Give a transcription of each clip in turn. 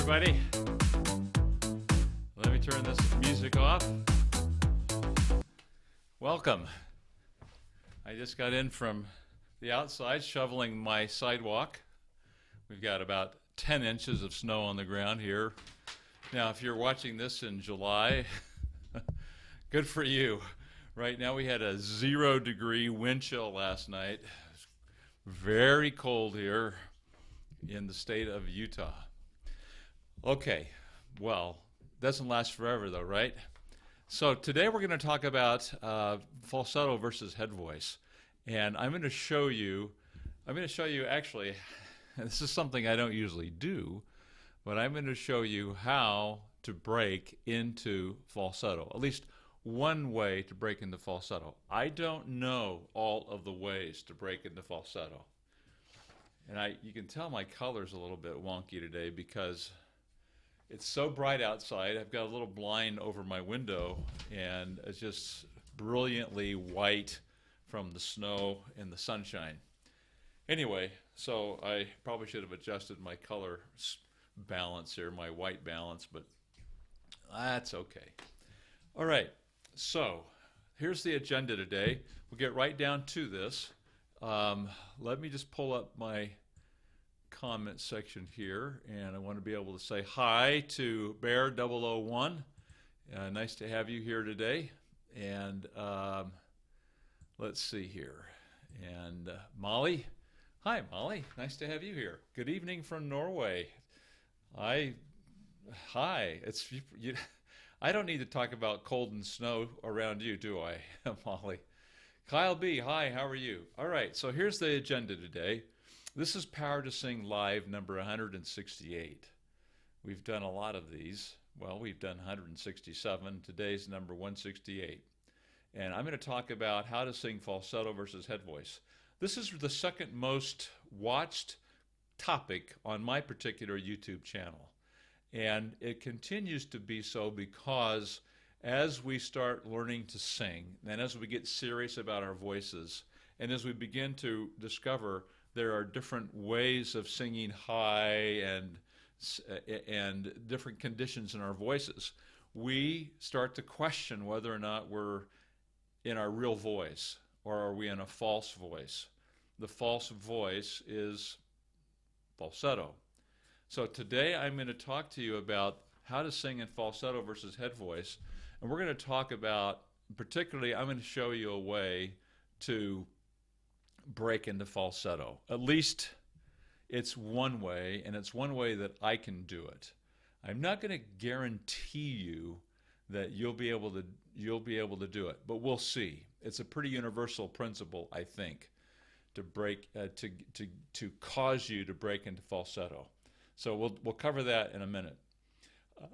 everybody. Let me turn this music off. Welcome. I just got in from the outside shoveling my sidewalk. We've got about 10 inches of snow on the ground here. Now, if you're watching this in July, good for you. Right now we had a 0-degree wind chill last night. Very cold here in the state of Utah. Okay, well, doesn't last forever though, right? So today we're going to talk about falsetto versus head voice. And I'm going to show you actually, this is something I don't usually do, but I'm going to show you how to break into falsetto, at least one way to break into falsetto. I don't know all of the ways to break into falsetto. And you can tell my color's a little bit wonky today because it's so bright outside. I've got a little blind over my window and it's just brilliantly white from the snow and the sunshine. Anyway, so I probably should have adjusted my color balance here, my white balance, but that's okay. All right, so here's the agenda today. We'll get right down to this. Let me just pull up my comment section here, and I want to be able to say hi to Bear001. Nice to have you here today. And let's see here. And Molly. Hi, Molly. Nice to have you here. Good evening from Norway. Hi. I don't need to talk about cold and snow around you, do I, Molly? Kyle B. Hi, how are you? All right, so here's the agenda today. This is Power to Sing Live number 168. We've done a lot of these. Well, we've done 167. Today's number 168. And I'm going to talk about how to sing falsetto versus head voice. This is the second most watched topic on my particular YouTube channel. And it continues to be so because as we start learning to sing, and as we get serious about our voices, and as we begin to discover there are different ways of singing high and different conditions in our voices, we start to question whether or not we're in our real voice or are we in a false voice. The false voice is falsetto. So today I'm going to talk to you about how to sing in falsetto versus head voice, and we're going to talk about, particularly, I'm going to show you a way to break into falsetto. At least it's one way, and it's one way that I can do it. I'm not going to guarantee you that you'll be able to do it, but we'll see. It's a pretty universal principle, I think, to cause you to break into falsetto. So we'll cover that in a minute.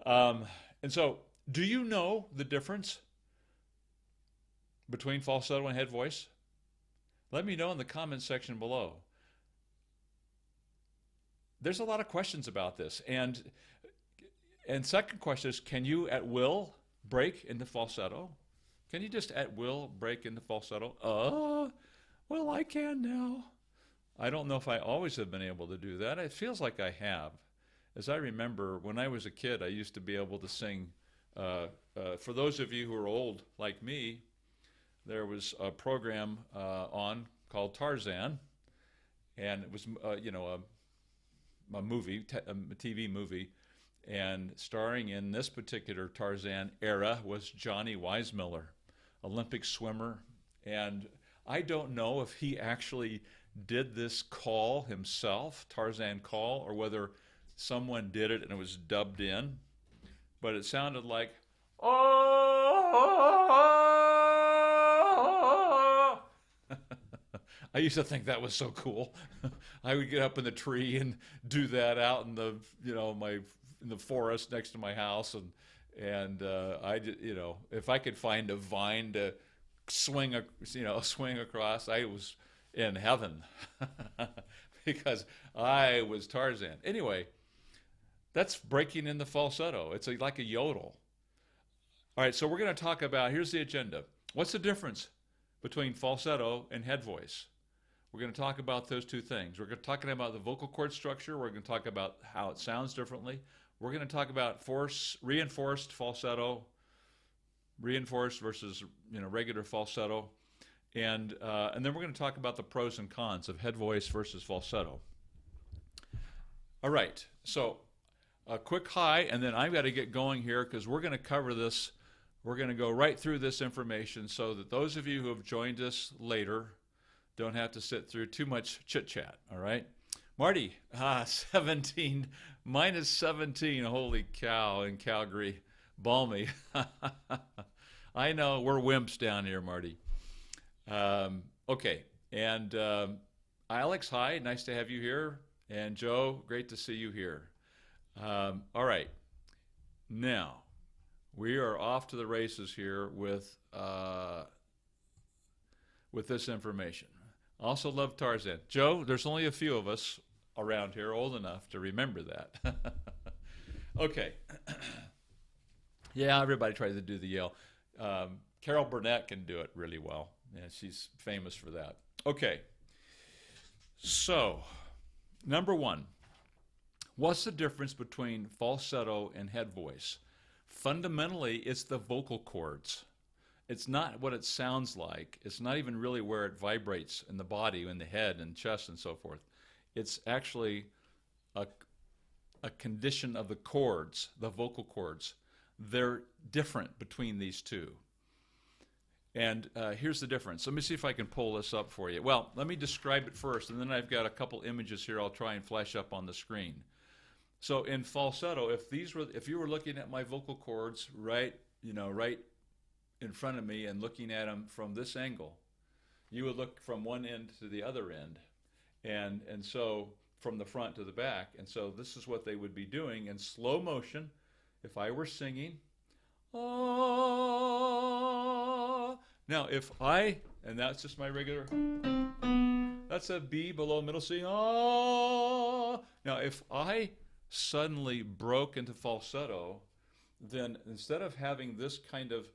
And so, do you know the difference between falsetto and head voice? Let me know in the comments section below. There's a lot of questions about this. And second question is, can you at will break into falsetto? Can you just at will break into falsetto? Well, I can now. I don't know if I always have been able to do that. It feels like I have. As I remember, when I was a kid, I used to be able to sing. For those of you who are old like me, there was a program on called Tarzan, and it was a movie, a TV movie, and starring in this particular Tarzan era was Johnny Weissmuller, Olympic swimmer. And I don't know if he actually did this call himself, Tarzan call, or whether someone did it and it was dubbed in, but it sounded like, oh. I used to think that was so cool. I would get up in the tree and do that out in the, in the forest next to my house, and I did, if I could find a vine to swing across, I was in heaven because I was Tarzan. Anyway, that's breaking in the falsetto. It's like a yodel. All right, so we're going to talk about, here's the agenda. What's the difference between falsetto and head voice? We're going to talk about those two things. We're talking about the vocal cord structure. We're going to talk about how it sounds differently. We're going to talk about reinforced falsetto, reinforced versus regular falsetto, and then we're going to talk about the pros and cons of head voice versus falsetto. All right, so a quick hi, and then I've got to get going here because we're going to cover this. We're going to go right through this information so that those of you who have joined us later don't have to sit through too much chit-chat, all right? Marty, 17, minus 17, holy cow, in Calgary. Balmy. I know, we're wimps down here, Marty. Okay, and Alex, hi, nice to have you here. And Joe, great to see you here. All right, now we are off to the races here with this information. Also love Tarzan. Joe, there's only a few of us around here old enough to remember that. Okay. Yeah, everybody tries to do the yell. Carol Burnett can do it really well. Yeah, she's famous for that. Okay. So, number one, what's the difference between falsetto and head voice? Fundamentally, it's the vocal cords. It's not what it sounds like. It's not even really where it vibrates in the body, in the head and chest and so forth. It's actually a condition of the cords, the vocal cords. They're different between these two. And here's the difference. Let me see if I can pull this up for you. Well, let me describe it first, and then I've got a couple images here I'll try and flash up on the screen. So in falsetto, if you were looking at my vocal cords right in front of me and looking at them from this angle, you would look from one end to the other end, and so from the front to the back. And so this is what they would be doing in slow motion. If I were singing, ah. Now and that's just my regular, that's a B below middle C, ah. Now if I suddenly broke into falsetto, then instead of having this kind of,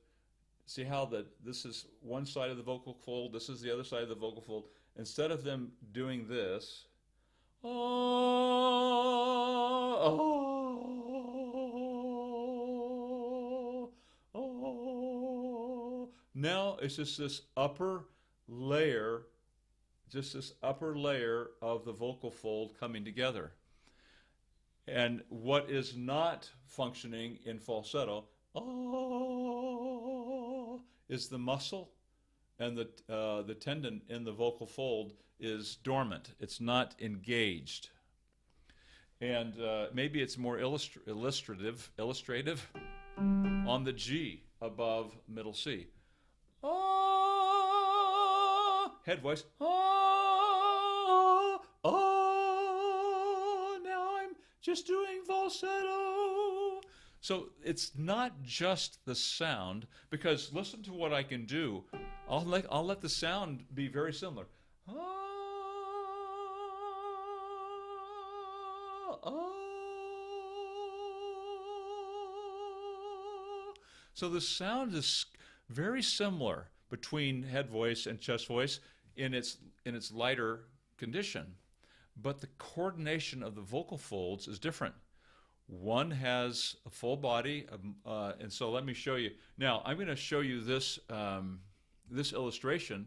see how this is one side of the vocal fold, this is the other side of the vocal fold, instead of them doing this, oh, oh, oh, now it's just this upper layer of the vocal fold coming together. And what is not functioning in falsetto, oh, is the muscle, and the tendon in the vocal fold is dormant. It's not engaged. And maybe it's more illustrative on the G above middle C. Oh, head voice. Oh, oh, now I'm just doing falsetto. So it's not just the sound, because listen to what I can do. I'll let the sound be very similar. So the sound is very similar between head voice and chest voice in its lighter condition, but the coordination of the vocal folds is different. One has a full body, and so let me show you. Now I'm going to show you this this illustration,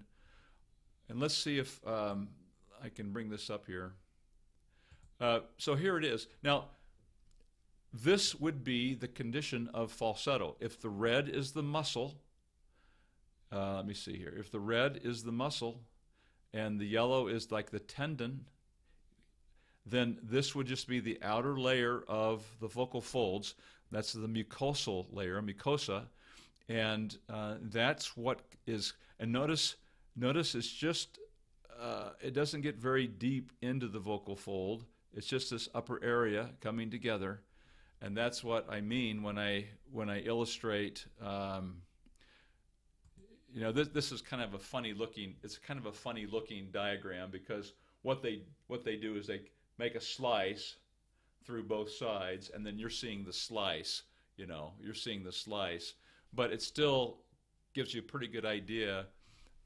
and let's see if I can bring this up here. So here it is. Now this would be the condition of falsetto. If the red is the muscle, let me see here. If the red is the muscle and the yellow is like the tendon, then this would just be the outer layer of the vocal folds. That's the mucosal layer, mucosa, and that's what is. And notice it's just it doesn't get very deep into the vocal fold. It's just this upper area coming together, and that's what I mean when I illustrate. This is kind of a funny looking. It's kind of a funny looking diagram, because what they do is they make a slice through both sides, and then you're seeing the slice. You're seeing the slice, but it still gives you a pretty good idea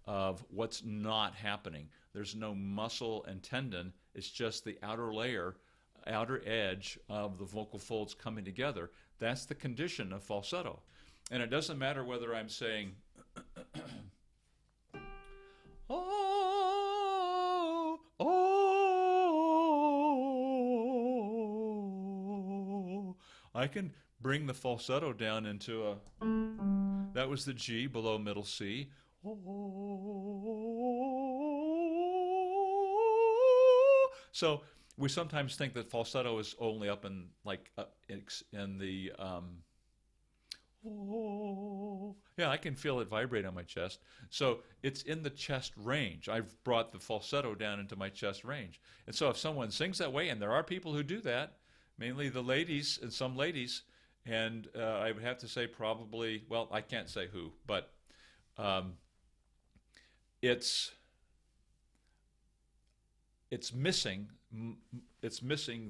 of what's not happening. There's no muscle and tendon. It's just the outer layer outer edge of the vocal folds coming together. That's the condition of falsetto. And it doesn't matter whether I'm saying, oh, oh, I can bring the falsetto down into a, that was the G below middle C. So we sometimes think that falsetto is only up in like in the yeah, I can feel it vibrate on my chest. So it's in the chest range. I've brought the falsetto down into my chest range. And so if someone sings that way, and there are people who do that, mainly the ladies and some ladies, and I would have to say probably, well, I can't say who, but it's missing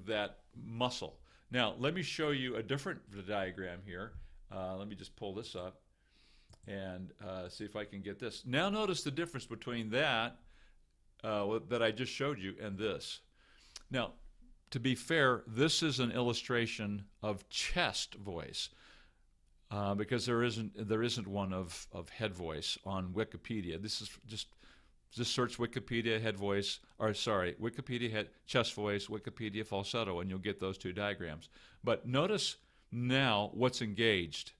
that muscle. Now, let me show you a different diagram here. Let me just pull this up and see if I can get this. Now notice the difference between that that I just showed you and this. Now, to be fair, this is an illustration of chest voice because there isn't one of head voice on Wikipedia. This is just search Wikipedia head voice, or sorry, Wikipedia head chest voice, Wikipedia falsetto, and you'll get those two diagrams. But notice now what's engaged.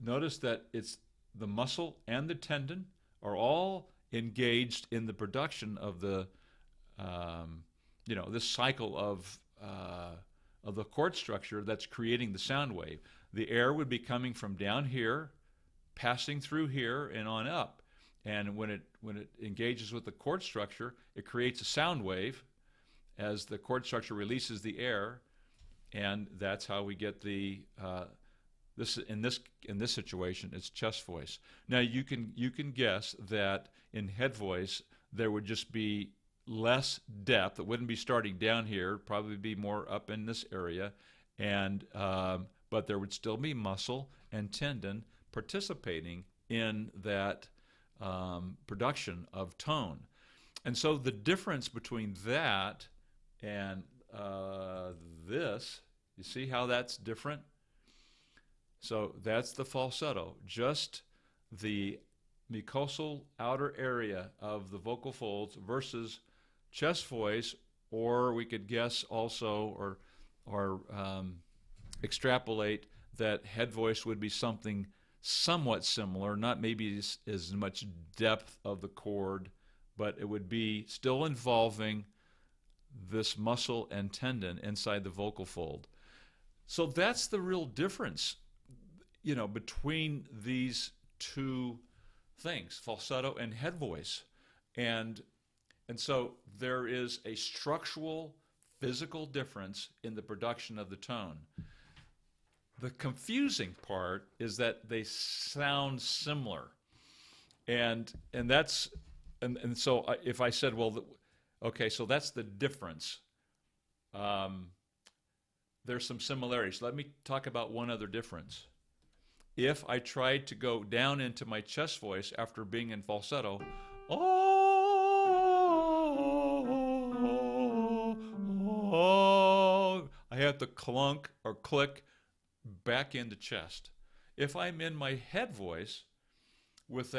Notice that it's the muscle and the tendon are all engaged in the production of the, this cycle of the chord structure that's creating the sound wave. The air would be coming from down here, passing through here, and on up. And when it engages with the chord structure, it creates a sound wave as the chord structure releases the air, and that's how we get the in this situation it's chest voice. Now you can guess that in head voice there would just be less depth. It wouldn't be starting down here, probably be more up in this area, and but there would still be muscle and tendon participating in that production of tone. And so the difference between that and this, you see how that's different? So that's the falsetto, just the mucosal outer area of the vocal folds versus chest voice, or we could guess also or extrapolate that head voice would be something somewhat similar, not maybe as much depth of the chord, but it would be still involving this muscle and tendon inside the vocal fold. So that's the real difference, between these two things, falsetto and head voice. And so there is a structural, physical difference in the production of the tone. The confusing part is that they sound similar, and so if I said, well, okay, so that's the difference. There's some similarities. Let me talk about one other difference. If I tried to go down into my chest voice after being in falsetto, I have to clunk or click back into chest. If I'm in my head voice with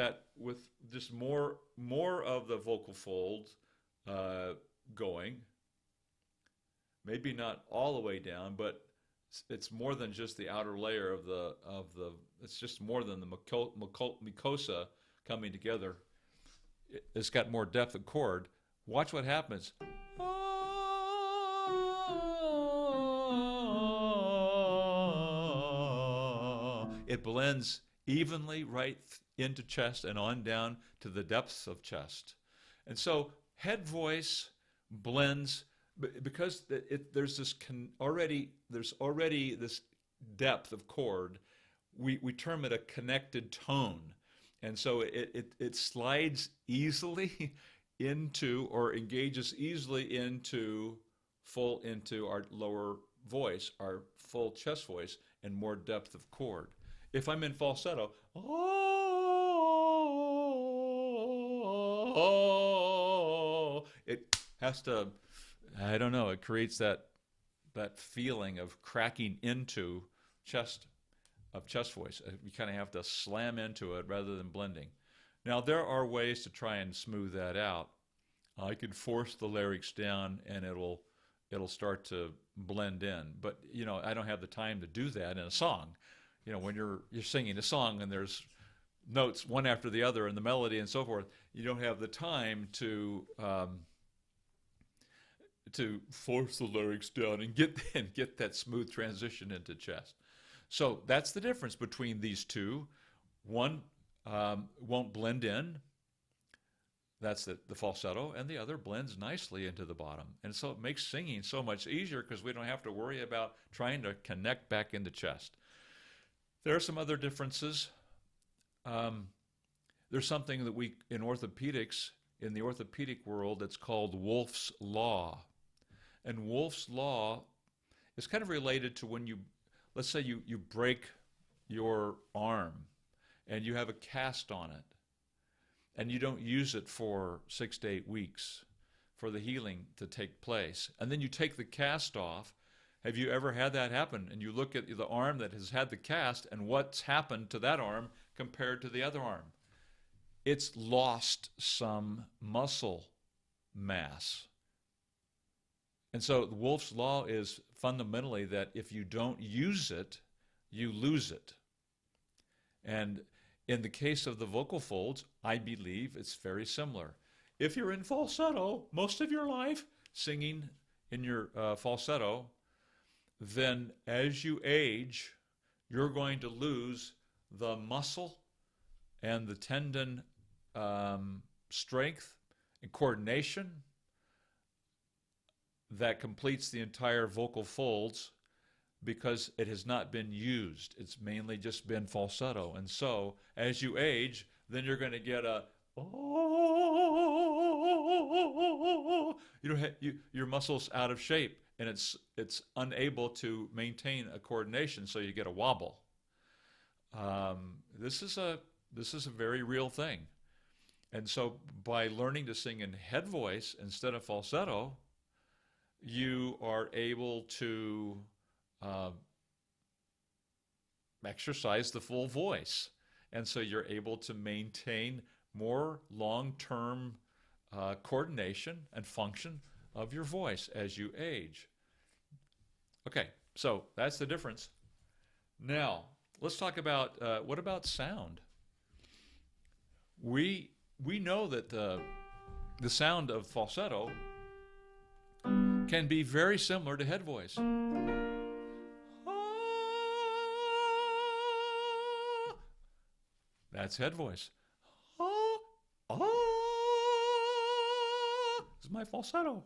just more of the vocal fold going, maybe not all the way down, but it's more than just the outer layer of the it's just more than the mucosa coming together. It's got more depth of chord. Watch what happens. It blends evenly right into chest and on down to the depths of chest. And so head voice blends because there's already this depth of chord. We term it a connected tone. And so it slides easily into or engages easily into our lower voice, our full chest voice, and more depth of chord. If I'm in falsetto, it has to I don't know. It creates that feeling of cracking into chest chest voice. You kind of have to slam into it rather than blending. Now there are ways to try and smooth that out. I could force the larynx down and it'll start to blend in. But I don't have the time to do that in a song. When you're singing a song and there's notes one after the other and the melody and so forth, you don't have the time to force the lyrics down and get that smooth transition into chest. So that's the difference between these two. One won't blend in. That's the falsetto, and the other blends nicely into the bottom. And so it makes singing so much easier because we don't have to worry about trying to connect back into chest. There are some other differences. There's something that in orthopedics, in the orthopedic world, that's called Wolff's Law. And Wolff's Law is kind of related to when let's say you break your arm and you have a cast on it and you don't use it for 6 to 8 weeks for the healing to take place. And then you take the cast off. Have you ever had that happen? And you look at the arm that has had the cast and what's happened to that arm compared to the other arm. It's lost some muscle mass. And so Wolff's Law is fundamentally that if you don't use it, you lose it. And in the case of the vocal folds, I believe it's very similar. If you're in falsetto most of your life, singing in your falsetto, then as you age, you're going to lose the muscle and the tendon strength and coordination that completes the entire vocal folds because it has not been used. It's mainly just been falsetto. And so as you age, then you're going to get a your muscle's out of shape and it's unable to maintain a coordination, so you get a wobble. This is a very real thing. And so by learning to sing in head voice instead of falsetto, you are able to exercise the full voice. And so you're able to maintain more long-term coordination and function of your voice as you age. Okay, so that's the difference. Now, let's talk about what about sound? We know that the sound of falsetto can be very similar to head voice. That's head voice. This is my falsetto.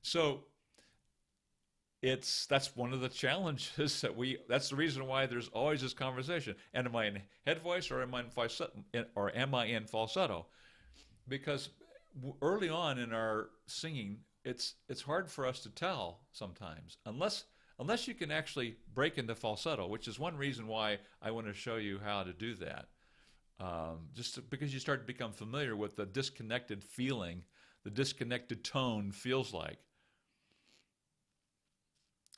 So that's one of the challenges that's the reason why there's always this conversation. And am I in head voice or am I in falsetto? Because early on in our singing, it's hard for us to tell sometimes, unless you can actually break into falsetto, which is one reason why I want to show you how to do that. Because you start to become familiar with the disconnected feeling, the disconnected tone feels like.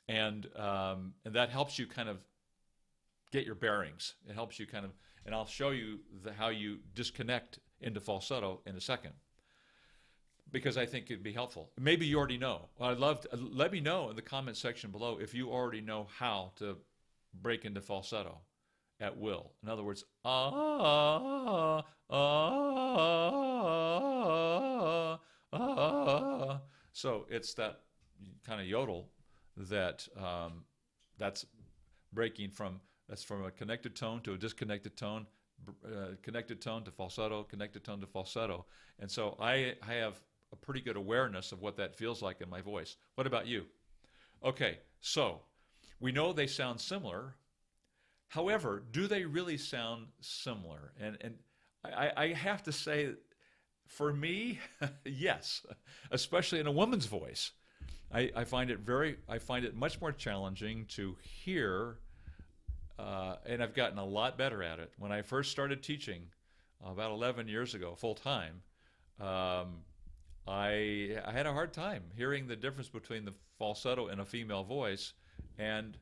And that helps you kind of get your bearings. It helps you kind of, and I'll show you how you disconnect into falsetto in a second, because I think it'd be helpful. Maybe you already know. I'd love to, let me know in the comment section below if you already know how to break into falsetto at will. In other words, So it's that kind of yodel that's breaking from a connected tone to a disconnected tone, connected tone to falsetto, connected tone to falsetto. And so I have a pretty good awareness of what that feels like in my voice. What about you? Okay, so we know they sound similar. However, do they really sound similar? And I have to say, for me, yes, especially in a woman's voice. I find it much more challenging to hear, and I've gotten a lot better at it. When I first started teaching about 11 years ago, full time, I had a hard time hearing the difference between the falsetto in a female voice and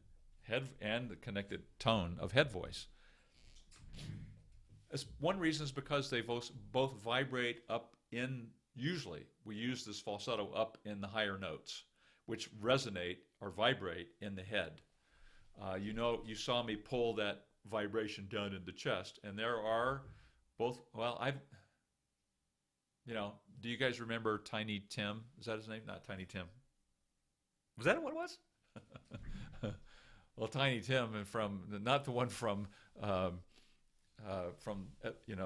the connected tone of head voice. One reason is because they both vibrate up in, usually we use this falsetto up in the higher notes, which resonate or vibrate in the head. You saw me pull that vibration down in the chest, and there are both, do you guys remember Tiny Tim? Is that his name? Not Tiny Tim. Was that what it was? Well, Tiny Tim, and not the one from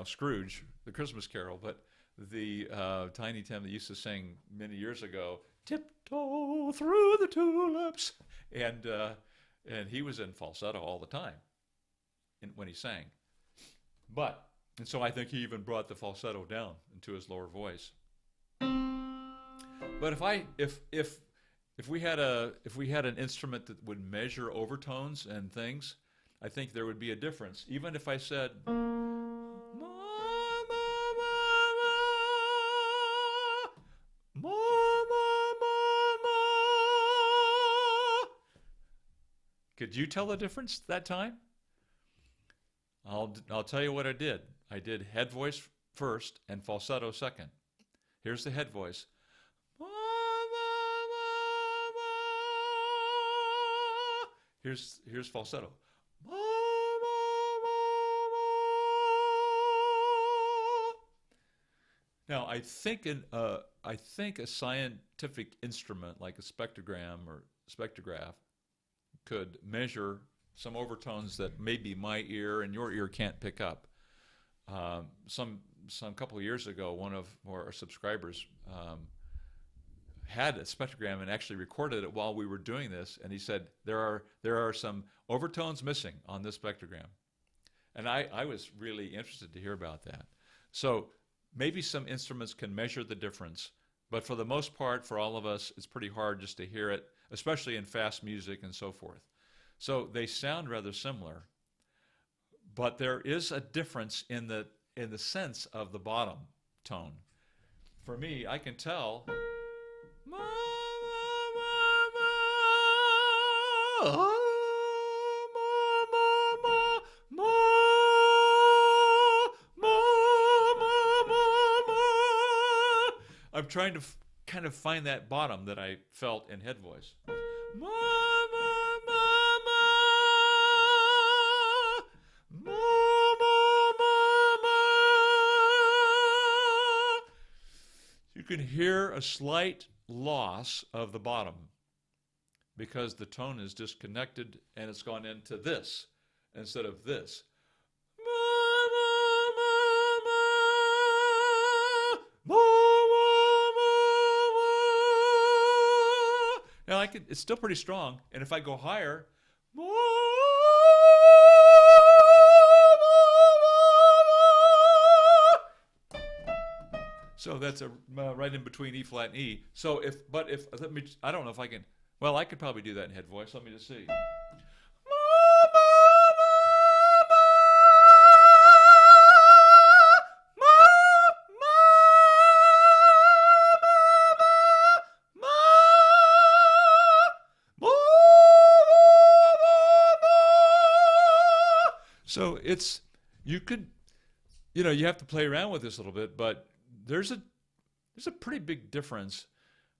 Scrooge, the Christmas Carol, but the Tiny Tim that used to sing many years ago, "Tiptoe through the tulips," and he was in falsetto all the time when he sang. And so I think he even brought the falsetto down into his lower voice. But if we had an instrument that would measure overtones and things, I think there would be a difference. Even if I said, "Ma, ma, ma, ma, ma, ma, ma." Could you tell the difference that time? I'll tell you what I did. I did head voice first and falsetto second. Here's the head voice. Ma, ma, ma, ma. Here's falsetto. Ma, ma, ma, ma. Now I think a scientific instrument like a spectrogram or spectrograph could measure some overtones that maybe my ear and your ear can't pick up. Some couple of years ago, one of our subscribers had a spectrogram and actually recorded it while we were doing this, and he said there are some overtones missing on this spectrogram, and I was really interested to hear about that. So maybe some instruments can measure the difference, but for the most part, for all of us, it's pretty hard just to hear it, especially in fast music and so forth. So they sound rather similar, but there is a difference in the sense of the bottom tone. For me, I can tell. Ma, ma, ma, ma, ma, ma, ma, ma, ma. I'm trying to kind of find that bottom that I felt in head voice. Ma, you can hear a slight loss of the bottom because the tone is disconnected and it's gone into this instead of this. Now it's still pretty strong, and if I go higher, so that's right in between E flat and E. So I don't know if I can. Well, I could probably do that in head voice. Let me just see. So you have to play around with this a little bit, but there's a pretty big difference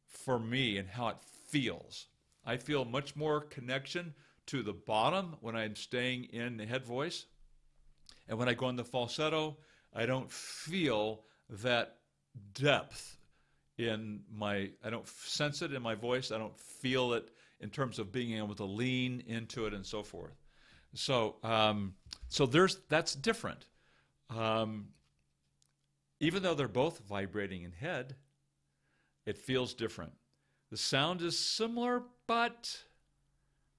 for me in how it feels. I feel much more connection to the bottom when I'm staying in the head voice. And when I go in the falsetto, I don't feel that depth I don't sense it in my voice. I don't feel it in terms of being able to lean into it and so forth. So that's different. Even though they're both vibrating in head, it feels different. The sound is similar, but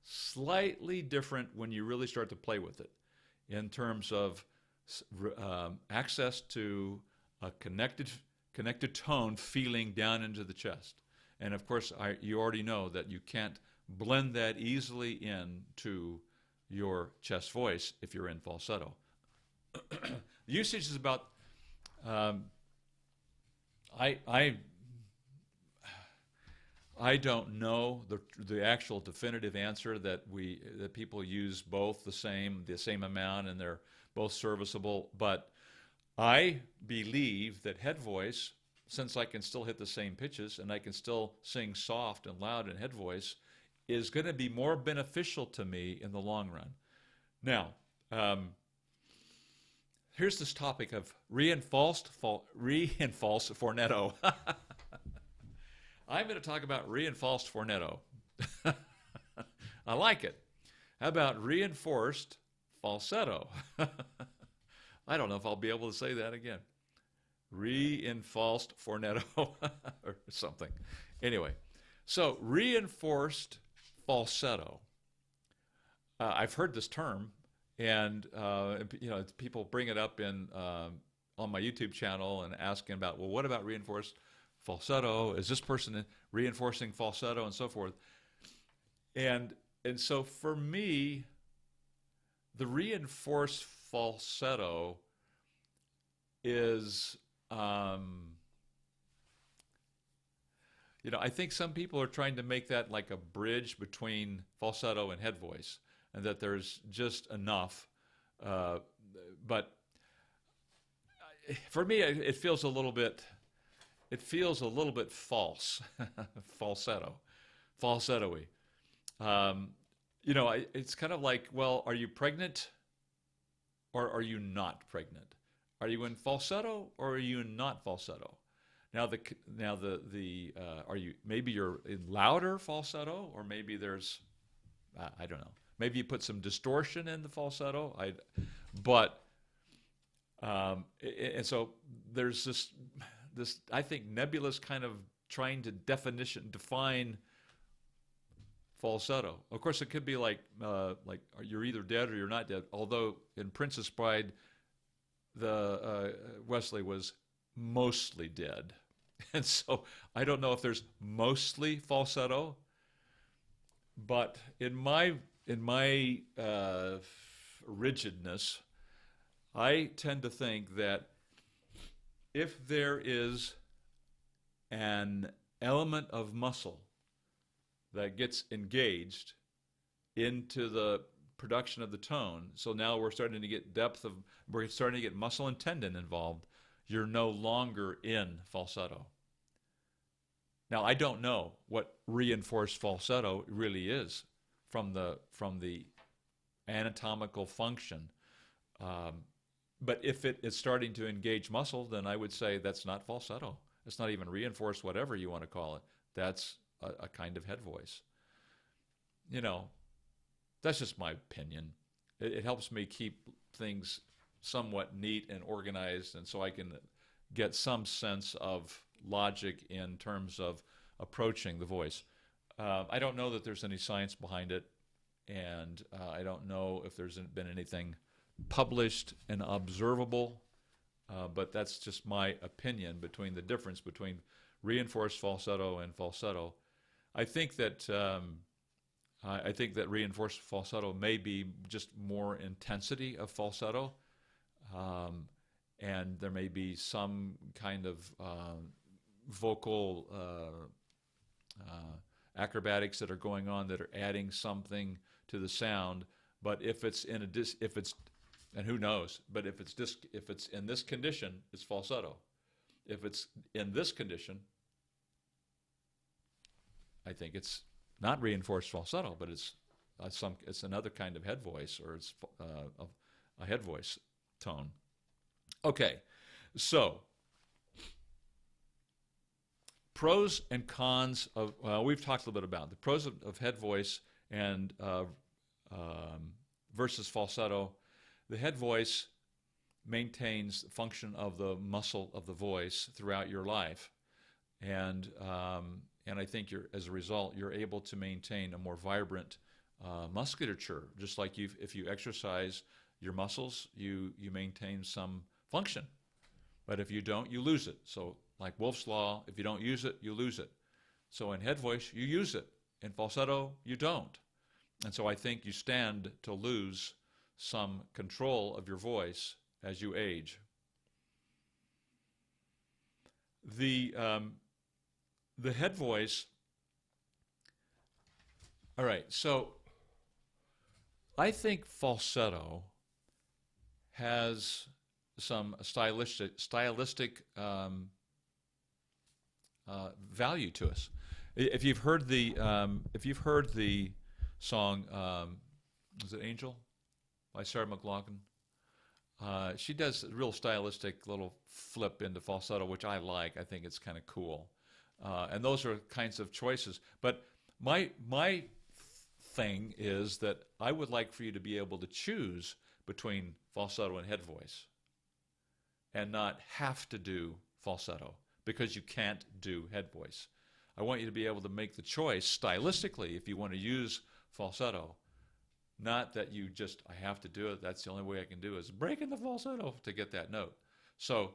slightly different when you really start to play with it in terms of access to a connected tone feeling down into the chest. And of course, you already know that you can't blend that easily into your chest voice if you're in falsetto. The usage is about, I I don't know the actual definitive answer that people use both the same amount, and they're both serviceable. But I believe that head voice, since I can still hit the same pitches and I can still sing soft and loud in head voice, is going to be more beneficial to me in the long run. Now, here's this topic of reinforced fornetto. I'm going to talk about reinforced fornetto. I like it. How about reinforced falsetto? I don't know if I'll be able to say that again. Reinforced fornetto or something. Anyway, so reinforced falsetto. I've heard this term, and people bring it up on my YouTube channel and asking about, well, what about reinforced falsetto? Is this person reinforcing falsetto and so forth? And so for me, the reinforced falsetto is, I think some people are trying to make that like a bridge between falsetto and head voice, and that there's just enough. But for me, it feels a little bit false, falsetto-y. It's kind of like, well, are you pregnant or are you not pregnant? Are you in falsetto or are you not falsetto? Now maybe you're in louder falsetto, or maybe there's, I don't know. Maybe you put some distortion in the falsetto. And so there's this I think nebulous kind of trying to define falsetto. Of course, it could be like you're either dead or you're not dead. Although in Princess Bride, Wesley was mostly dead, and so I don't know if there's mostly falsetto. But in my rigidness, I tend to think that if there is an element of muscle that gets engaged into the production of the tone, so now we're starting to get we're starting to get muscle and tendon involved, you're no longer in falsetto. Now, I don't know what reinforced falsetto really is from the anatomical function. But if it is starting to engage muscle, then I would say that's not falsetto. It's not even reinforced, whatever you want to call it. That's a kind of head voice. That's just my opinion. It helps me keep things somewhat neat and organized, and so I can get some sense of logic in terms of approaching the voice. I don't know that there's any science behind it, and I don't know if there's been anything published and observable, but that's just my opinion between the difference between reinforced falsetto and falsetto. I think that reinforced falsetto may be just more intensity of falsetto, and there may be some kind of vocal acrobatics that are going on that are adding something to the sound. But if it's and who knows? But if it's in this condition, it's falsetto. If it's in this condition, I think it's not reinforced falsetto, but it's another kind of head voice, or it's a head voice tone. Okay, so pros and cons of, we've talked a little bit about the pros of head voice and versus falsetto. The head voice maintains the function of the muscle of the voice throughout your life, and I think as a result, you're able to maintain a more vibrant musculature. Just like if you exercise your muscles, you maintain some function, but if you don't, you lose it. So, like Wolff's Law, if you don't use it, you lose it. So in head voice, you use it. In falsetto, you don't. And so I think you stand to lose some control of your voice as you age. The head voice All right, so I think falsetto has some stylistic value to us. If you've heard the song, is it Angel by Sarah McLachlan? She does a real stylistic little flip into falsetto, which I like. I think it's kind of cool. And those are kinds of choices. But my thing is that I would like for you to be able to choose between falsetto and head voice and not have to do falsetto because you can't do head voice. I want you to be able to make the choice stylistically if you want to use falsetto. Not that you just, I have to do it, that's the only way I can do it, is break in the falsetto to get that note. So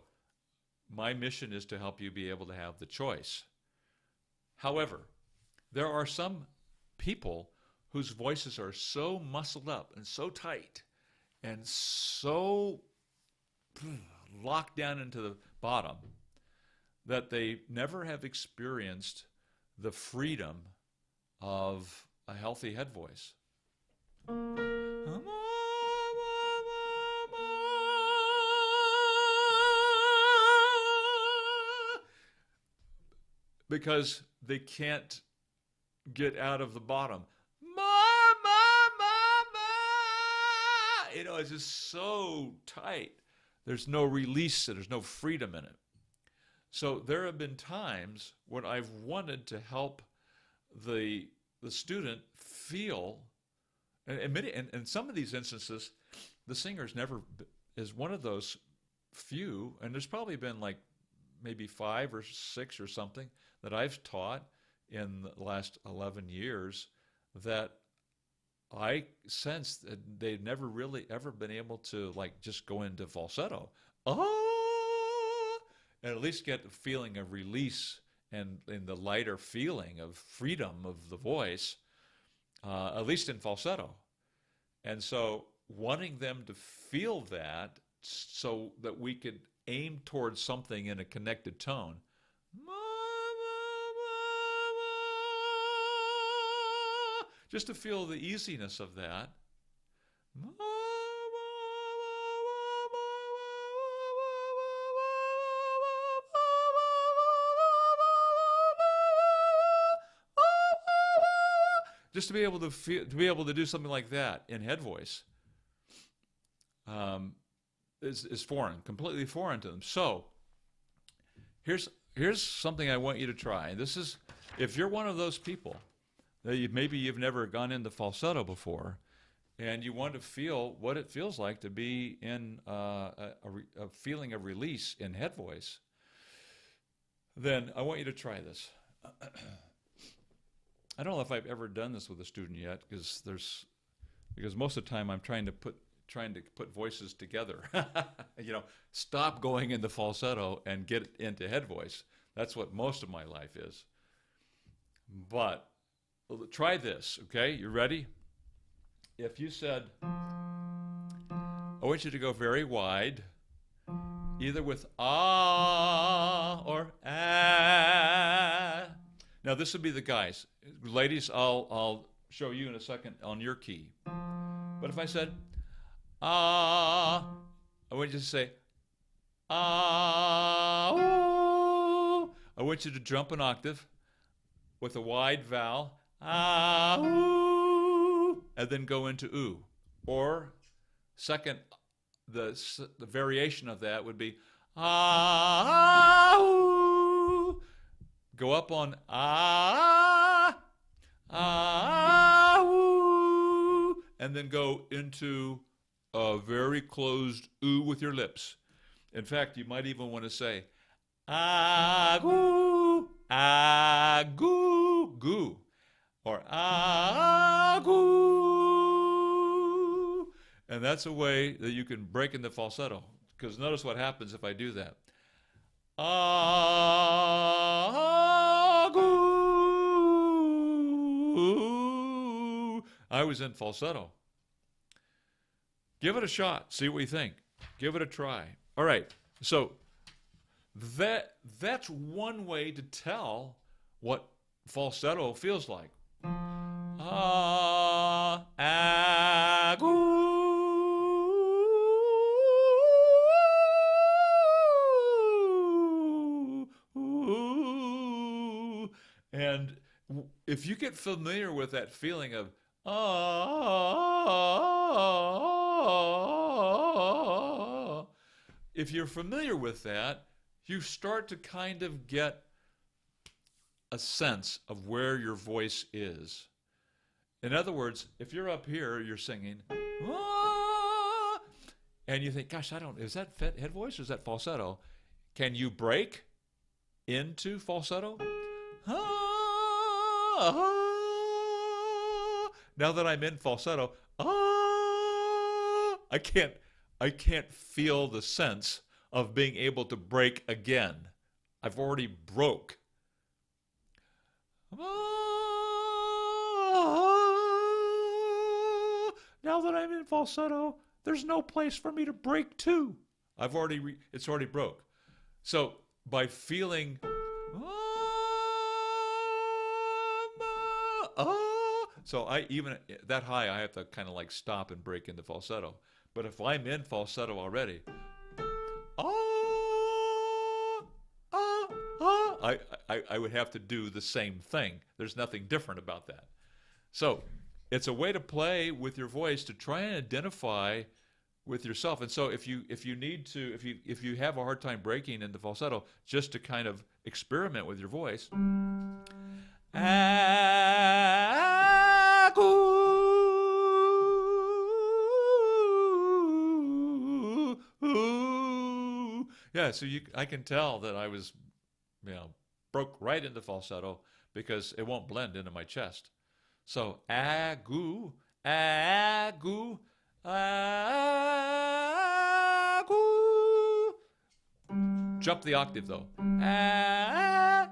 my mission is to help you be able to have the choice. However, there are some people whose voices are so muscled up and so tight and so locked down into the bottom that they never have experienced the freedom of a healthy head voice. Because they can't get out of the bottom. You know, it's just so tight. There's no release, there's no freedom in it. So there have been times when I've wanted to help the student feel, and in some of these instances, the singer's never is one of those few, and there's probably been like maybe 5 or 6 or something that I've taught in the last 11 years that I sense that they've never really ever been able to like just go into falsetto, and at least get the feeling of release and the lighter feeling of freedom of the voice, at least in falsetto. And so wanting them to feel that so that we could aim towards something in a connected tone. Just to feel the easiness of that. Just to be able to feel, to be able to do something like that in head voice, is foreign, completely foreign to them. So here's something I want you to try. And this is, if you're one of those people that maybe you've never gone into falsetto before, and you want to feel what it feels like to be in a feeling of release in head voice, then I want you to try this. I don't know if I've ever done this with a student yet, because most of the time I'm trying to put voices together. You know, stop going into falsetto and get into head voice. That's what most of my life is. But try this, okay? You ready? If you said, I want you to go very wide, either with ah or ah. Now this would be the guys. Ladies, I'll show you in a second on your key. But if I said ah, I want you to say ah. Ooh. I want you to jump an octave with a wide vowel, ah, ooh, and then go into ooh. Or second, the variation of that would be ah, ooh. Go up on ah, ah, ooh, and then go into a very closed ooh with your lips. In fact, you might even want to say ah, goo, goo, or ah, goo. And that's a way that you can break into falsetto. Because notice what happens if I do that. Ah, goo. I was in falsetto. Give it a shot. See what you think. Give it a try. All right. So that's one way to tell what falsetto feels like. And if you get familiar with that feeling of if you're familiar with that, you start to kind of get a sense of where your voice is. In other words, if you're up here, you're singing, and you think, gosh, is that head voice or is that falsetto? Can you break into falsetto? Now that I'm in falsetto, I can't feel the sense of being able to break again. I've already broke. Now that I'm in falsetto, there's no place for me to break to. It's already broke. So by feeling so I even that high, I have to kind of like stop and break into falsetto. But if I'm in falsetto already, I would have to do the same thing. There's nothing different about that. So it's a way to play with your voice to try and identify with yourself. And so if you have a hard time breaking into falsetto, just to kind of experiment with your voice. Yeah, so I can tell that I was, broke right into falsetto because it won't blend into my chest. So agoo, agoo, agoo. Jump the octave though.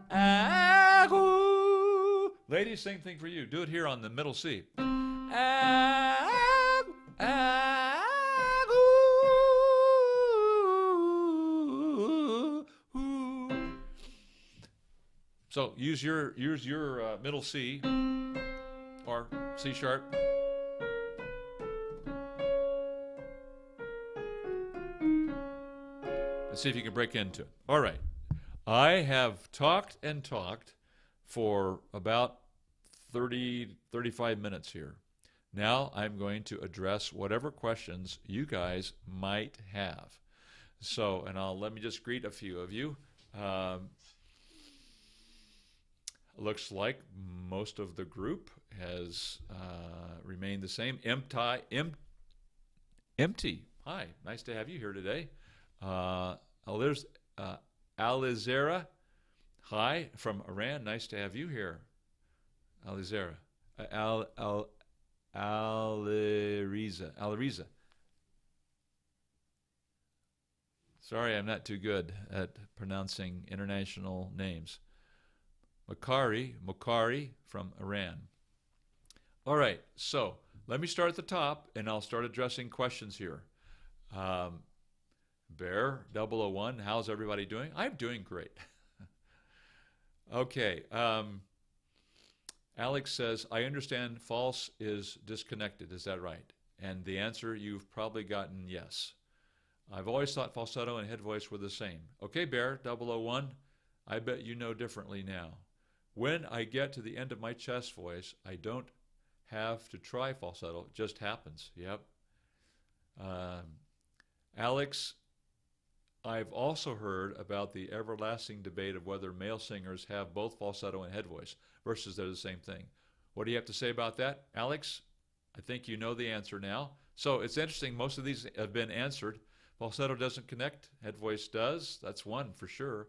Agoo. Ladies, same thing for you. Do it here on the middle C. Agoo, agoo. So use your middle C or C sharp. Let's see if you can break into it. All right. I have talked and talked for about 35 minutes here. Now I'm going to address whatever questions you guys might have. So, and let me just greet a few of you. Looks like most of the group has remained the same. Empty. Hi, nice to have you here today. There's Alizera. Hi, from Iran. Nice to have you here. Alizera. Aliriza. Sorry, I'm not too good at pronouncing international names. Mokari from Iran. All right, so let me start at the top, and I'll start addressing questions here. Bear 001, how's everybody doing? I'm doing great. Okay, Alex says, I understand false is disconnected. Is that right? And the answer, you've probably gotten yes. I've always thought falsetto and head voice were the same. Okay, Bear 001, I bet you know differently now. When I get to the end of my chest voice, I don't have to try falsetto. It just happens. Yep. Alex, I've also heard about the everlasting debate of whether male singers have both falsetto and head voice versus they're the same thing. What do you have to say about that, Alex? I think you know the answer now. So it's interesting. Most of these have been answered. Falsetto doesn't connect. Head voice does. That's one for sure.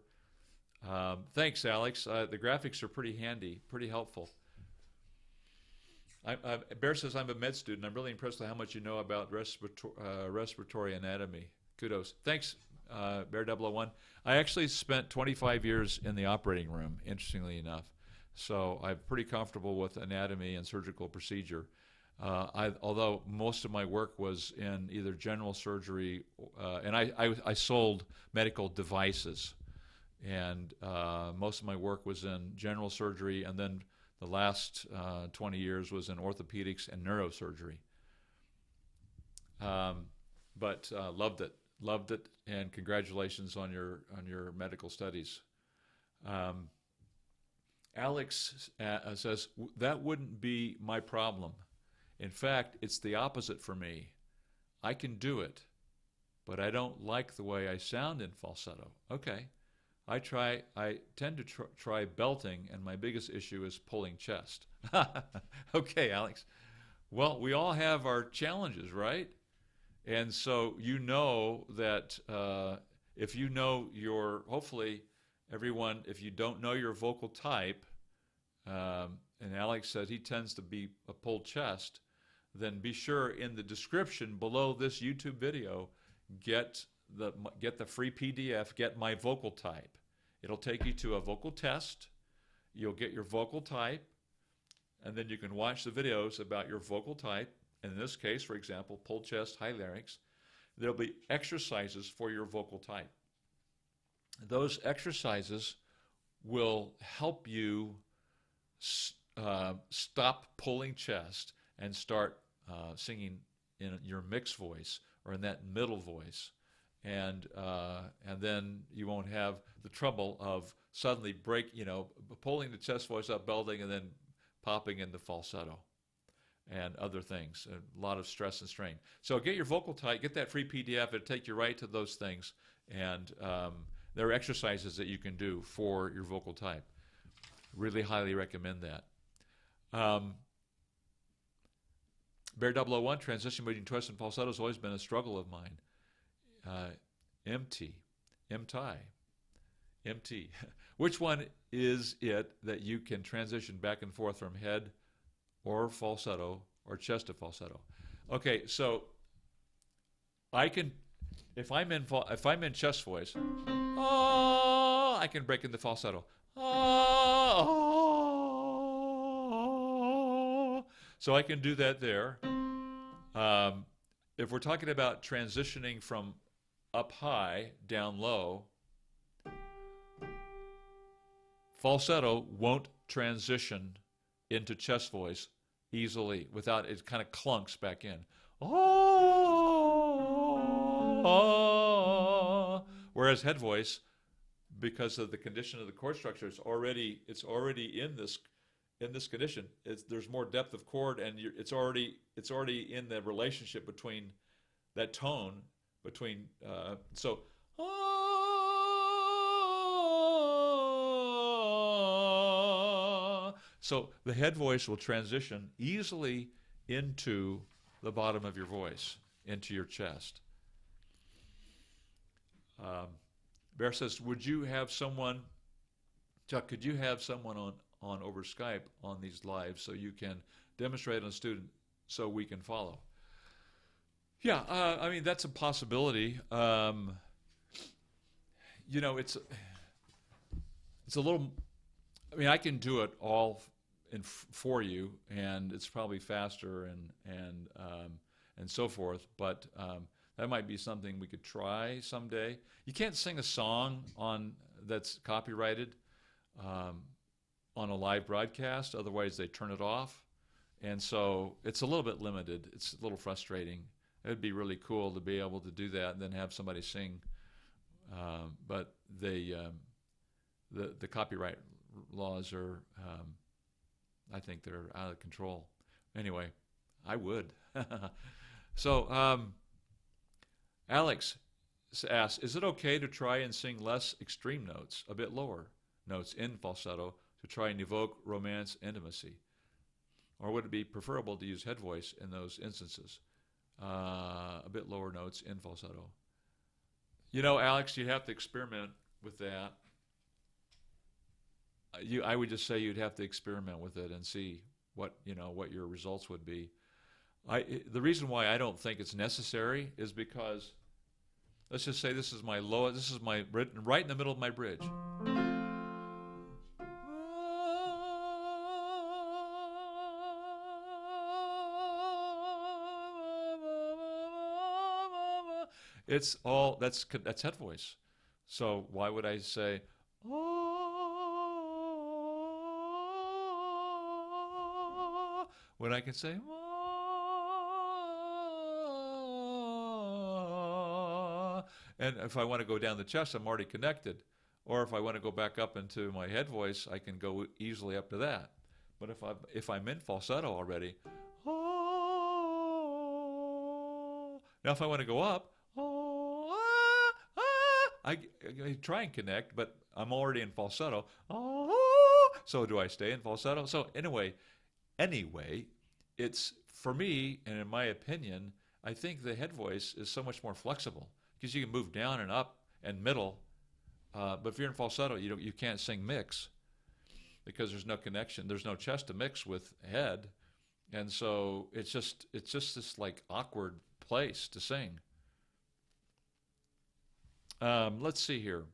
Thanks, Alex. The graphics are pretty handy, pretty helpful. Bear says, I'm a med student. I'm really impressed with how much you know about respiratory anatomy. Kudos. Thanks, Bear 001. I actually spent 25 years in the operating room, interestingly enough. So I'm pretty comfortable with anatomy and surgical procedure. Although most of my work was in either general surgery, and I sold medical devices. And most of my work was in general surgery and then The last 20 years was in orthopedics and neurosurgery. But loved it, and congratulations on your medical studies. Alex says, that wouldn't be my problem. In fact, it's the opposite for me. I can do it, but I don't like the way I sound in falsetto. Okay. I tend to try belting, and my biggest issue is pulling chest. Okay, Alex. Well, we all have our challenges, right? And so you know that if you know hopefully everyone, if you don't know your vocal type, and Alex said he tends to be a pulled chest, then be sure in the description below this YouTube video, get the free PDF, get my vocal type. It'll take you to a vocal test. You'll get your vocal type, and then you can watch the videos about your vocal type. In this case, for example, pulled chest, high larynx. There'll be exercises for your vocal type. Those exercises will help you stop pulling chest and start singing in your mixed voice or in that middle voice, and then you won't have the trouble of suddenly pulling the chest voice up, belting, and then popping into falsetto and other things. A lot of stress and strain. So get your vocal type, get that free PDF. It'll take you right to those things, and there are exercises that you can do for your vocal type. Really highly recommend that. Bear 001, transition between twist and falsetto has always been a struggle of mine. MT. Which one is it that you can transition back and forth from head or falsetto or chest to falsetto? Okay, so I can, if I'm in chest voice, I can break into falsetto. So I can do that there. If we're talking about transitioning from up high, down low, falsetto won't transition into chest voice easily without it kind of clunks back in. Whereas head voice, because of the condition of the chord structure, it's already in this condition. There's more depth of chord, and it's already in the relationship between that tone between so the head voice will transition easily into the bottom of your voice, into your chest. Bear says, would you have someone, Chuck, could you have someone on over Skype on these lives so you can demonstrate on a student so we can follow? Yeah, I mean, that's a possibility. It's a little, I mean, I can do it all for you, and it's probably faster and so forth, but that might be something we could try someday. You can't sing a song that's copyrighted on a live broadcast, otherwise they turn it off. And so it's a little bit limited. It's a little frustrating. It would be really cool to be able to do that and then have somebody sing. But the copyright laws are, I think they're out of control. Anyway, I would. So Alex asks, is it okay to try and sing less extreme notes, a bit lower notes in falsetto to try and evoke romance, intimacy? Or would it be preferable to use head voice in those instances? A bit lower notes in falsetto. Alex, you have to experiment with that. I would just say you'd have to experiment with it and see what your results would be. The reason why I don't think it's necessary is because, let's just say this is my lowest, this is my right in the middle of my bridge. It's all, that's head voice. So why would I say, when I can say, ah. And if I want to go down the chest, I'm already connected. Or if I want to go back up into my head voice, I can go easily up to that. But if I'm in falsetto already, ah. Now if I want to go up, I try and connect, but I'm already in falsetto. So do I stay in falsetto? So anyway, it's, for me, and in my opinion, I think the head voice is so much more flexible because you can move down and up and middle. But if you're in falsetto, you can't sing mix because there's no connection. There's no chest to mix with head, and so it's just this like awkward place to sing. Let's see here.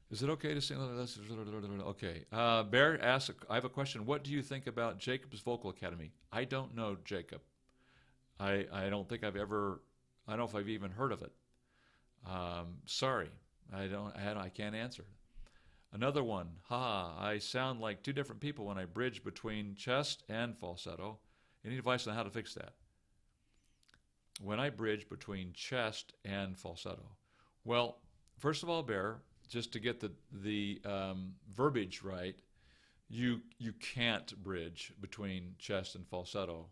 Is it okay to sing? Okay. Bear asks, I have a question. What do you think about Jacob's Vocal Academy? I don't know Jacob. I don't think I don't know if I've even heard of it. Sorry. I can't answer. Another one. I sound like two different people when I bridge between chest and falsetto. Any advice on how to fix that? When I bridge between chest and falsetto. Well, first of all, Bear, just to get the verbiage right, you can't bridge between chest and falsetto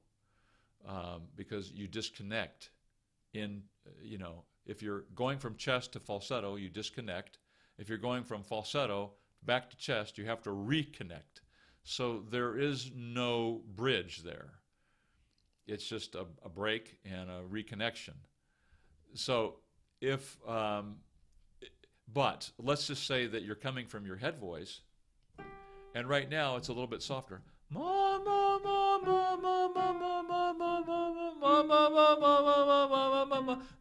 because you disconnect. If you're going from chest to falsetto, you disconnect. If you're going from falsetto back to chest, you have to reconnect. So there is no bridge there. It's just a break and a reconnection. So but let's just say that you're coming from your head voice, and right now it's a little bit softer.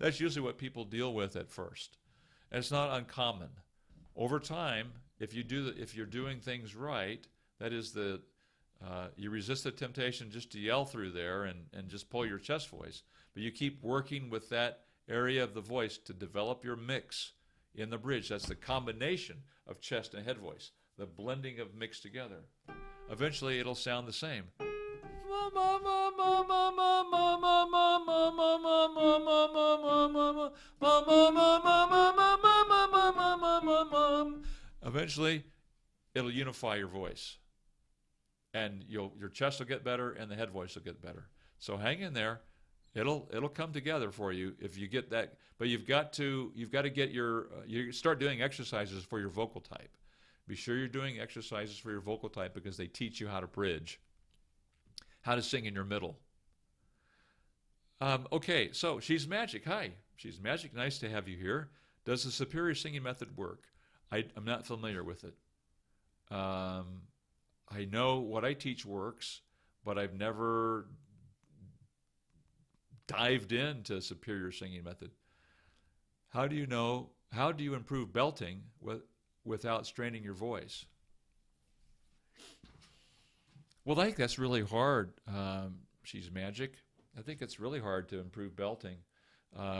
That's usually what people deal with at first. And it's not uncommon. Over time, if you're doing things right, that is you resist the temptation just to yell through there and just pull your chest voice. But you keep working with that area of the voice to develop your mix in the bridge. That's the combination of chest and head voice, the blending of mix together. Eventually, it'll sound the same. Eventually, it'll unify your voice. And your chest will get better and the head voice will get better. So hang in there. It'll come together for you if you get that. But you've got to get you start doing exercises for your vocal type. Be sure you're doing exercises for your vocal type because they teach you how to bridge, how to sing in your middle. Okay, so She's Magic. Hi, She's Magic. Nice to have you here. Does the superior singing method work? I'm not familiar with it. I know what I teach works, but I've never dived into superior singing method. How do you improve belting without straining your voice? Well, I think that's really hard. She's Magic. I think it's really hard to improve belting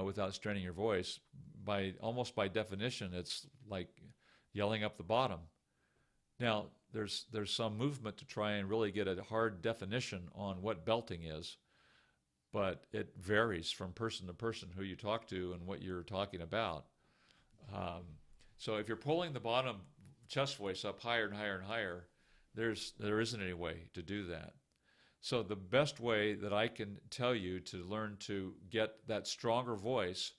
without straining your voice. Almost by definition, it's like yelling up the bottom. Now, there's some movement to try and really get a hard definition on what belting is, but it varies from person to person who you talk to and what you're talking about. So if you're pulling the bottom chest voice up higher and higher and higher, there isn't any way to do that. So the best way that I can tell you to learn to get that stronger voice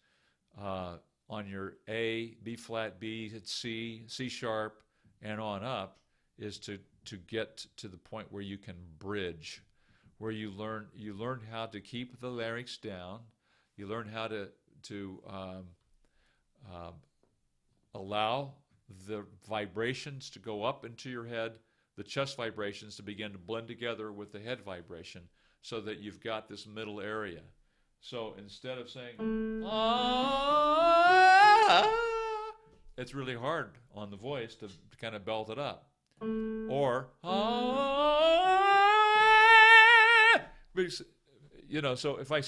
on your A, B flat, B, C, C sharp, and on up is to get to the point where you can bridge, where you learn how to keep the larynx down, you learn how to allow the vibrations to go up into your head, the chest vibrations to begin to blend together with the head vibration so that you've got this middle area. So instead of saying, ah, it's really hard on the voice to kind of belt it up. Or, ah, so if I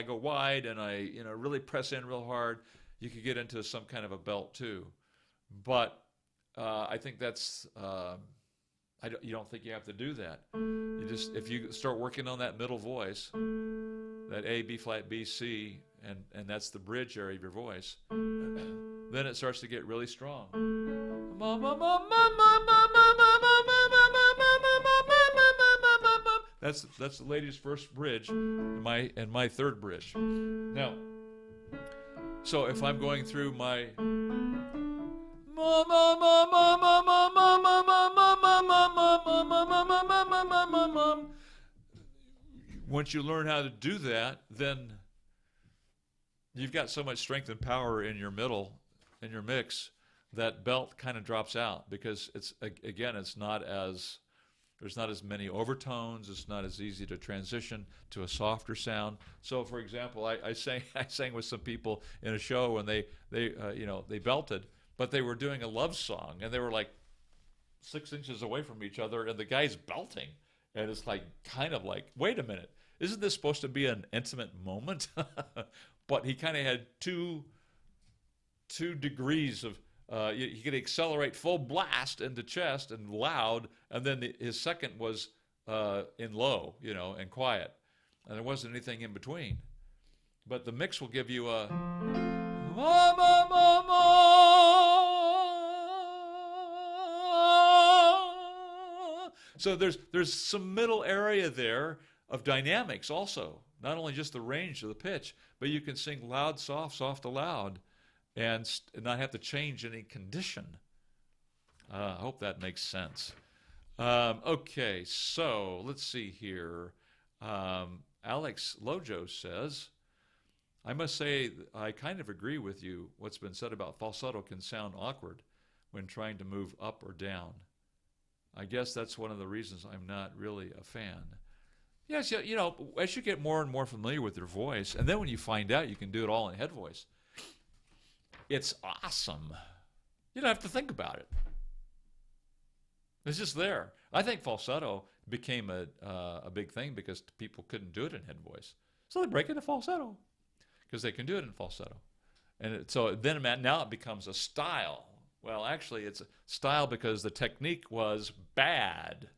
go wide and I really press in real hard, you could get into some kind of a belt too. But I think that's you don't think you have to do that. You just, if you start working on that middle voice, that A, B flat, B, C, and that's the bridge area of your voice, then it starts to get really strong. That's the lady's first bridge, and my third bridge. Now, so if I'm going through my once you learn how to do that, then you've got so much strength and power in your middle, in your mix, that belt kind of drops out because it's not as, there's not as many overtones. It's not as easy to transition to a softer sound. So, for example, I sang with some people in a show and they belted, but they were doing a love song and they were like 6 inches away from each other, and the guy's belting, and it's like kind of like, wait a minute, isn't this supposed to be an intimate moment? But he kind of had two degrees of. He could accelerate full blast into chest and loud, and then his second was in low, and quiet, and there wasn't anything in between. But the mix will give you a ma ma ma ma. So there's some middle area there of dynamics also, not only just the range of the pitch, but you can sing loud, soft, soft to loud, and not have to change any condition. I hope that makes sense. Okay, so let's see here. Alex Lojo says, I must say I kind of agree with you. What's been said about falsetto can sound awkward when trying to move up or down. I guess that's one of the reasons I'm not really a fan. Yes, as you get more and more familiar with your voice, and then when you find out you can do it all in head voice, it's awesome. You don't have to think about it. It's just there. I think falsetto became a big thing because people couldn't do it in head voice. So they break into falsetto because they can do it in falsetto. And so then now it becomes a style. Well, actually, it's a style because the technique was bad.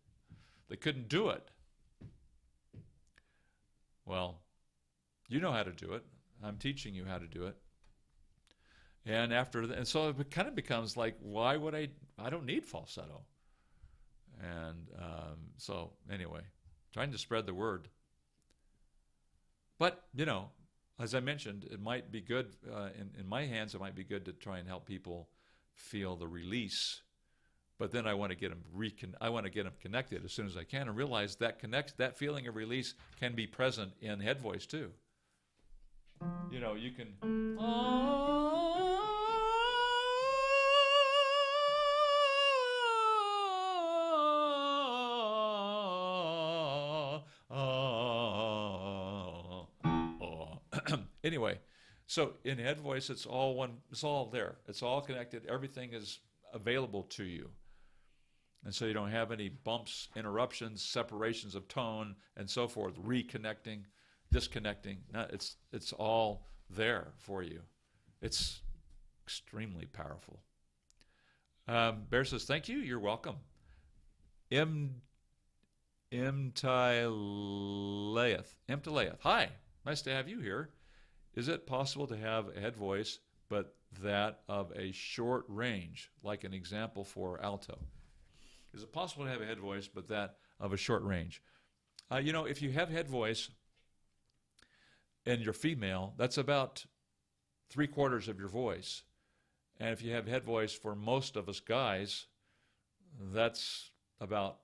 They couldn't do it. Well, you know how to do it. I'm teaching you how to do it. And so it kind of becomes like, why would I don't need falsetto. And so anyway, trying to spread the word. But, as I mentioned, it might be good, in my hands, it might be good to try and help people feel the release. But then I want to get them connected as soon as I can and realize that feeling of release can be present in head voice too. You can anyway, so in head voice it's all there. It's all connected. Everything is available to you. And so you don't have any bumps, interruptions, separations of tone, and so forth, reconnecting, disconnecting. No, it's all there for you. It's extremely powerful. Bear says, thank you. You're welcome. Imtilaeth. Hi. Nice to have you here. Is it possible to have a head voice, but that of a short range, like an example for alto? Is it possible to have a head voice, but that of a short range? If you have head voice and you're female, that's about 3/4 of your voice. And if you have head voice for most of us guys, that's about,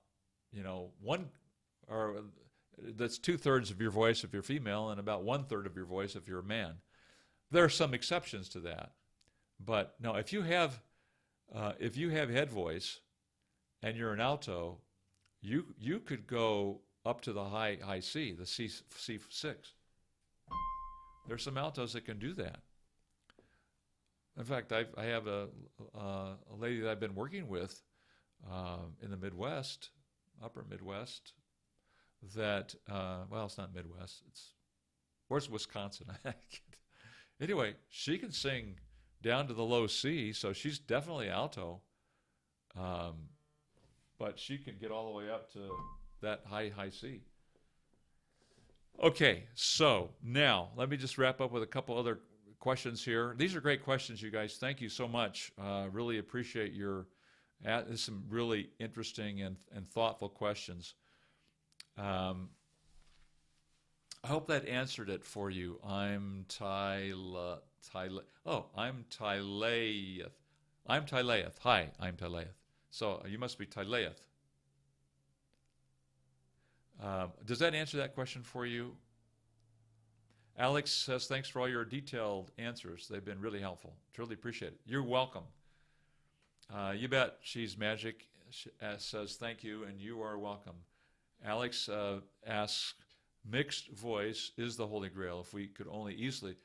that's 2/3 of your voice if you're female and about 1/3 of your voice if you're a man. There are some exceptions to that. But no, if you have head voice and you're an alto, you could go up to the high C, the C6. There's some altos that can do that. In fact, I have a lady that I've been working with in the Midwest, upper Midwest, that, it's not Midwest, where's Wisconsin? Anyway, she can sing down to the low C, so she's definitely alto. but she can get all the way up to that high C. Okay, so now let me just wrap up with a couple other questions here. These are great questions, you guys. Thank you so much. Really appreciate your some really interesting and thoughtful questions. I hope that answered it for you. I'm Tylaeth. I'm Tylaeth. I'm Tylaeth. Hi, I'm Tylaeth. So you must be Tylaeth. Does that answer that question for you? Alex says, thanks for all your detailed answers. They've been really helpful. Truly appreciate it. You're welcome. You bet. She's magic. She says, thank you, and you are welcome. Alex asks, mixed voice is the Holy Grail if we could only easily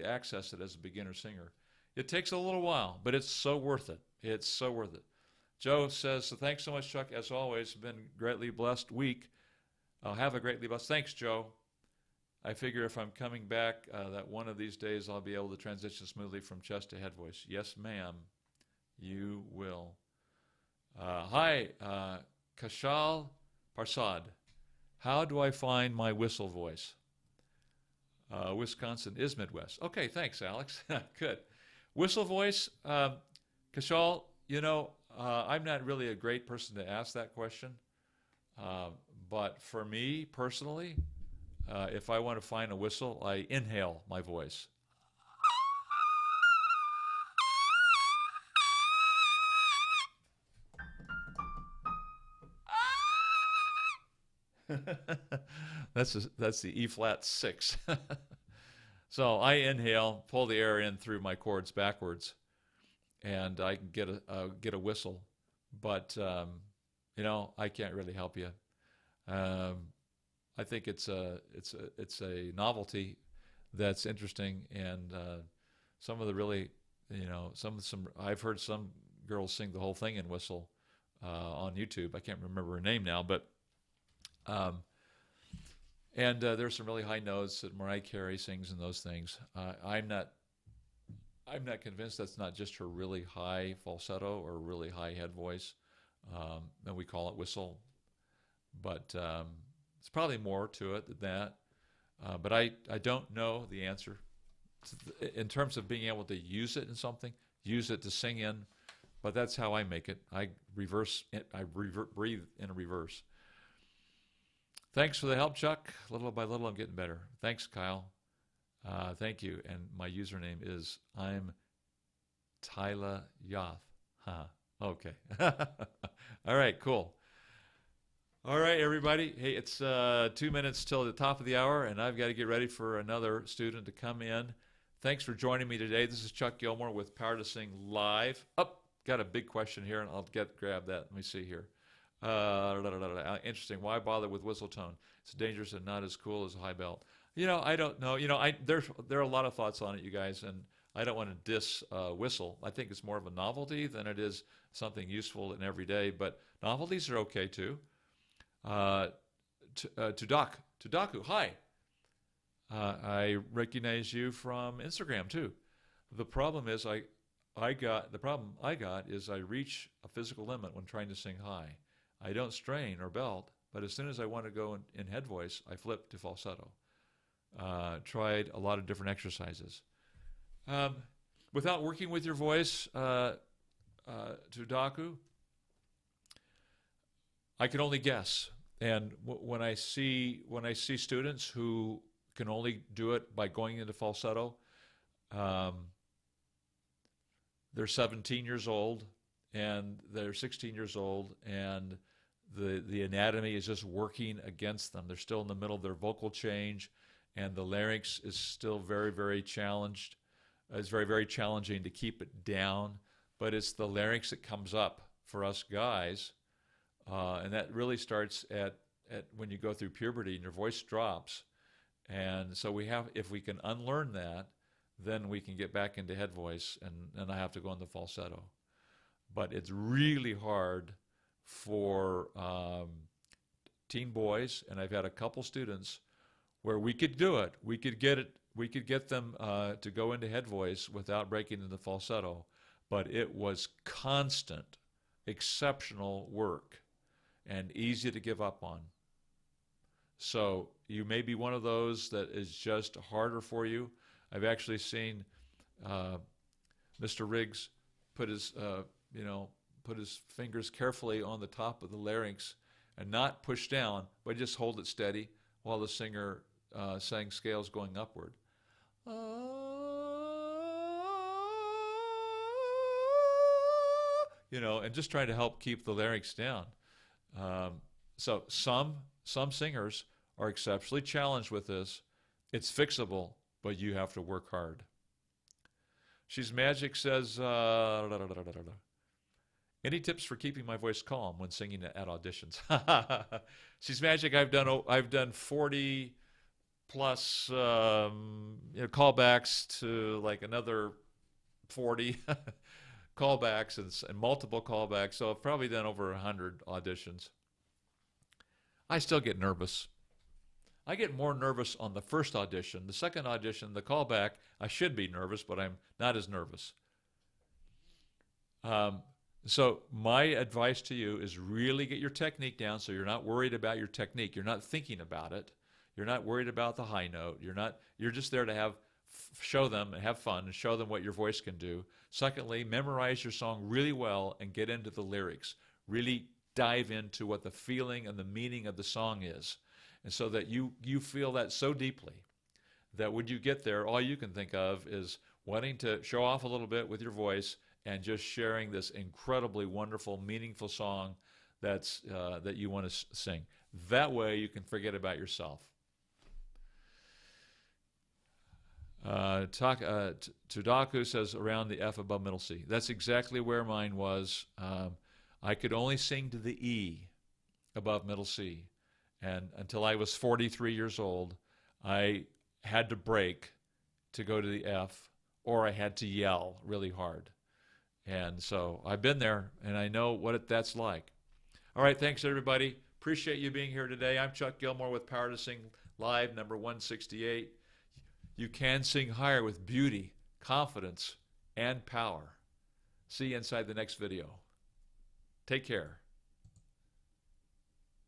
access it as a beginner singer. It takes a little while, but it's so worth it. It's so worth it. Joe says, so thanks so much, Chuck. As always, been greatly blessed week. I'll have a greatly blessed. Thanks, Joe. I figure if I'm coming back, that one of these days I'll be able to transition smoothly from chest to head voice. Yes, ma'am. You will. Hi, Kashal Parsad. How do I find my whistle voice? Wisconsin is Midwest. Okay, thanks, Alex. Good. Whistle voice, Kashal, you know, I'm not really a great person to ask that question. But for me personally, if I want to find a whistle, I inhale my voice. That's the E flat 6. So I inhale, pull the air in through my cords backwards, and I can get a whistle. But you know, I can't really help you. I think it's a novelty that's interesting, and some of the really, you know, some I've heard some girls sing the whole thing in whistle on YouTube. I can't remember her name now, but and there's some really high notes that Mariah Carey sings and those things. I'm not convinced that's not just her really high falsetto or really high head voice, and we call it whistle. But it's probably more to it than that. But I don't know the answer in terms of being able to use it in something, use it to sing in. But that's how I make it. I reverse it. I breathe in reverse. Thanks for the help, Chuck. Little by little, I'm getting better. Thanks, Kyle. Thank you. And my username is I'm Tyla Yoth. Huh. Okay. All right, cool. All right, everybody. Hey, it's 2 minutes till the top of the hour, and I've got to get ready for another student to come in. Thanks for joining me today. This is Chuck Gilmore with Power to Sing Live. Got a big question here, and I'll grab that. Let me see here. Interesting. Why bother with whistle tone? It's dangerous and not as cool as a high belt. You know, I don't know. You know, there are a lot of thoughts on it, you guys, and I don't want to diss whistle. I think it's more of a novelty than it is something useful in every day. But novelties are okay too. Tudaku, hi. I recognize you from Instagram too. The problem is I reach a physical limit when trying to sing high. I don't strain or belt, but as soon as I want to go in head voice, I flip to falsetto. Tried a lot of different exercises. Without working with your voice, Tudaku, I can only guess. And when I see students who can only do it by going into falsetto, they're 17 years old and they're 16 years old, and the anatomy is just working against them. They're still in the middle of their vocal change, and the larynx is still very, very challenged. It's very, very challenging to keep it down, but it's the larynx that comes up for us guys, and that really starts at when you go through puberty and your voice drops. And so if we can unlearn that, then we can get back into head voice, and I have to go into falsetto. But it's really hard for teen boys, and I've had a couple students where we could do it. We could get them to go into head voice without breaking into falsetto, but it was constant exceptional work and easy to give up on. So you may be one of those that is just harder for you. I've actually seen Mr. Riggs put his, put his fingers carefully on the top of the larynx and not push down, but just hold it steady while the singer sang scales going upward. And just trying to help keep the larynx down. So some singers are exceptionally challenged with this. It's fixable, but you have to work hard. She's Magic says, any tips for keeping my voice calm when singing at auditions? She's Magic. I've done 40 plus callbacks to like another 40 callbacks and multiple callbacks. So I've probably done over 100 auditions. I still get nervous. I get more nervous on the first audition. The second audition, the callback, I should be nervous, but I'm not as nervous. So my advice to you is really get your technique down so you're not worried about your technique. You're not thinking about it. You're not worried about the high note. You're just there to show them and have fun and show them what your voice can do. Secondly, memorize your song really well and get into the lyrics. Really dive into what the feeling and the meaning of the song is. And so that you feel that so deeply that when you get there, all you can think of is wanting to show off a little bit with your voice and just sharing this incredibly wonderful, meaningful song that you want to sing. That way you can forget about yourself. Tudaku says around the F above middle C. That's exactly where mine was. I could only sing to the E above middle C. And until I was 43 years old, I had to break to go to the F, or I had to yell really hard. And so I've been there, and I know what that's like. All right, thanks, everybody. Appreciate you being here today. I'm Chuck Gilmore with Power to Sing Live, number 168. You can sing higher with beauty, confidence, and power. See you inside the next video. Take care.